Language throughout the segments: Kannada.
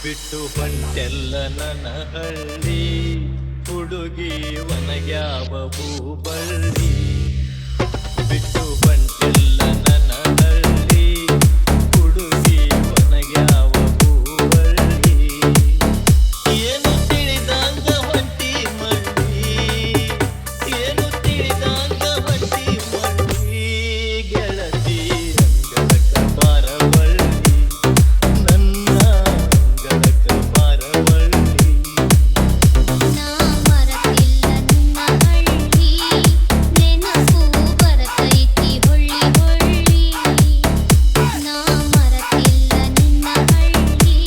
ಬಿಟ್ಟು ಹೊಂಟೆಲ್ಲ ನನ್ನ ಹಳ್ಳಿ ಹುಡುಗಿ ಒನಗ್ಯಾವ ಹೂಬಳ್ಳಿ ಬಿಟ್ಟು ಹೊಂಟೆಲ್ಲ ನನ್ನ ಹಳ್ಳಿ ಹುಡುಗಿ ಒನಗ್ಯಾವ ಹೂಬಳ್ಳಿ ಏನು ತಿಳಿದಂಗ ಹೊಂಟಿ ಮಳ್ಳಿ ಏನು ತಿಳಿದಂಗ ಹೊಂಟಿ ಮಳ್ಳಿ ಗೆಳತಿ ಅಂಗಳಕ ಬಾರವಳ್ಳಿ ನನ್ನ ಅಂಗಳಕ ಬಾರವಳ್ಳಿ ನಾ ಮರತಿಲ್ಲ ನಿನ್ನ ಹಳ್ಳಿ ನೆನಪು ಬರತೈತಿ ಹೊಳ್ಳಿ ಹೊಳ್ಳಿ ನಾ ಮರತಿಲ್ಲ ನಿನ್ನ ಹಳ್ಳಿ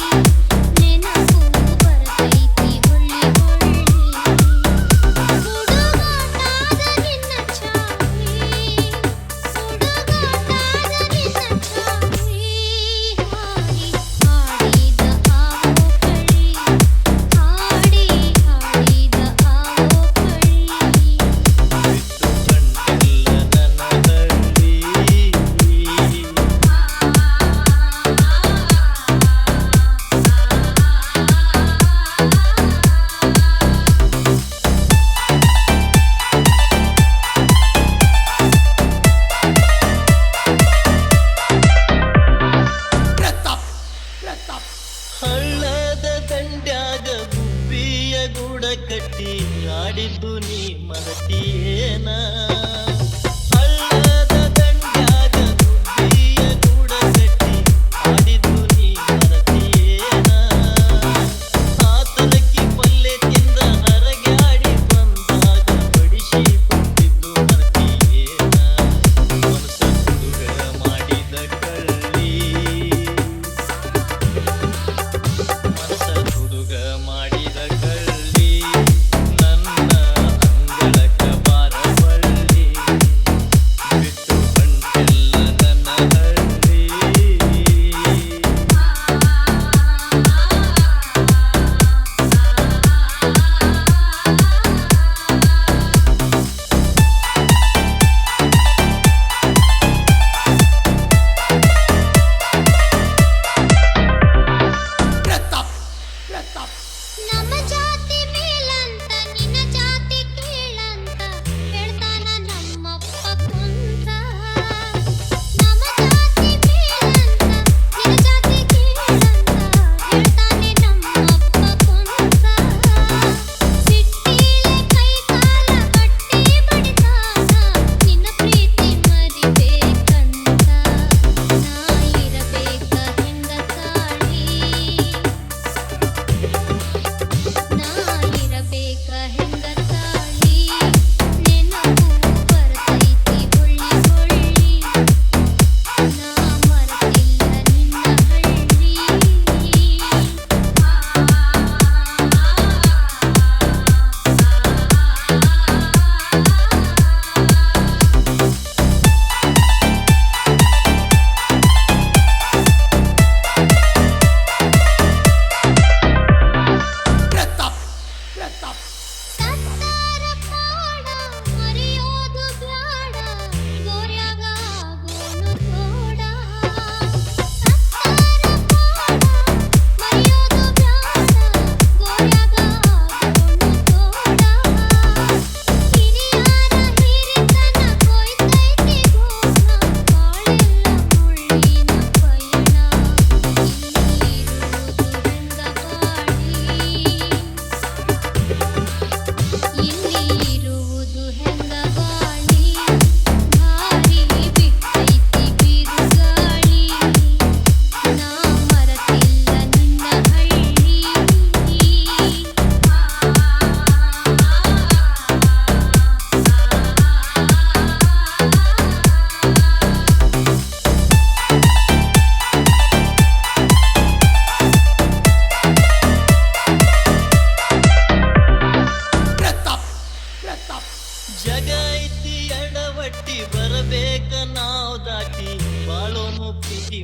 ನೆನಪು ಬರತೈತಿ ಹೊಳ್ಳಿ ಹೊಳ್ಳಿ ಹುಡುಗಾಟಾದ ನಿನ್ನ ಚಾವಿ ಹುಡುಗಾಟಾದ ನಿನ್ನ ಚಾವಿ ಹಾಡಿ ಹಾಡಿದ ಆವೋ ಕಳ್ಳಿ ಹಾಡಿ ಹಾಡಿದ ಆವೋ ಕಳ್ಳಿ ಬಿಟ್ಟು ಹೊಂಟೆಲ್ಲ ನನ್ನ ಹಳ್ಳಿ ಹಳ್ಳದ ದಂಡ್ಯಾಗ ಗುಬ್ಬಿಯ ಗೂಡ ಕಟ್ಟಿ ಆಡಿದ್ದು ನೀ ಮರತಿಯೇನ ಹಳ್ಳದ ದಂಡ್ಯಾಗ ಗುಬ್ಬಿಯ ಗೂಡ ಕಟ್ಟಿ ಆಡಿದ್ದು ನೀ ಮರತಿಯೇನ ಆತಲಕ್ಕಿ ಪಲ್ಲೆ ತಿಂದ ಹರಗ್ಯಾಡಿ ಬಂದಾಗ ಬಡಿಸಿ ಕೊಟ್ಟಿದ್ದು ಮರತಿಯೇನ ಮನಸ ಹುಡುಗ ಮಾಡಿದ ಕಳ್ಳಿ ಮನಸ ಹುಡುಗ ಮಾಡಿದ ಕಳ್ಳಿ ನನ್ನ ಅಂಗಳಕ ಬಾರವಳ್ಳಿ ಬಿಟ್ಟು ಹೊಂಟೆಲ್ಲ ನನ್ನ ಹಳ್ಳಿ ನಮ್ಮ ಜಾತಿ ಮೇಲಂತ ನಿನ್ನ ಜಾತಿ ಕೀಳಂತ ಹೇಳ್ತಾನ ನಮ್ಮಪ್ಪ ಕುಂತ ನಮ್ಮ ಜಾತಿ ಮೇಲಂತ ನಿನ್ನ ಜಾತಿ ಕೀಳಂತ ಹೇಳ್ತಾನೆ ನಮ್ಮಪ್ಪ ಕುಂತ ಸಿಟ್ಟಿಲೆ ಕೈ ಕಾಲ ಕಟ್ಟಿ ಬಡಿತಾನ ನಿನ್ನ ಪ್ರೀತಿ ಮರಿಬೇಕಂತ ನಾ ಇರಬೇಕ ಹೆಂಗ ತಾಳಿ ನಾ ಇರಬೇಕ ಹೆಂಗ ತಾಳಿ ನೆನಪು ಬರತೈತಿ ಹೊಳ್ಳಿ ಹೊಳ್ಳಿ ನಾ ಮರತಿಲ್ಲ ನಿನ್ನ ಹಳ್ಳಿ ಸತ್ತಾರ ಪಾಡ ಮರೆಯೋದು ಬ್ಯಾಡ ಗೋರ್ಯಾಗ ಆಗೋನು ತೋಡ ಸತ್ತಾರ ಪಾಡ ಮರೆಯೋದು ಬ್ಯಾಡ ಗೋರ್ಯಾಗ ಆಗೋನು ತೋಡ ಹಿರಿಯಾರ ಹಿರಿತನ ಕೊಯ್ತೈತಿ ಗೋಣ ಬಾಳೆಲ್ಲ ಮುಳ್ಳಿನ ಪಯಣ ಇಲ್ಲಿ ಇರುವುದು ಹೆಂಗ ಇಲ್ಲಿ ಇರುವುದು ಹೆಂಗ ಬಾಳಿ ಭಾರಿ ಬಿಟ್ಟೈತಿ ಬಿರುಗಾಳಿ ನಾ ಮರತಿಲ್ಲ ನಿನ್ನ ಹಳ್ಳಿ ಜಗ ಐತಿ ಎಡವಟ್ಟಿ ಬರಬೇಕ ನಾವ್ ದಾಟಿ ಬಾಳೋನು ಪ್ರೀತಿ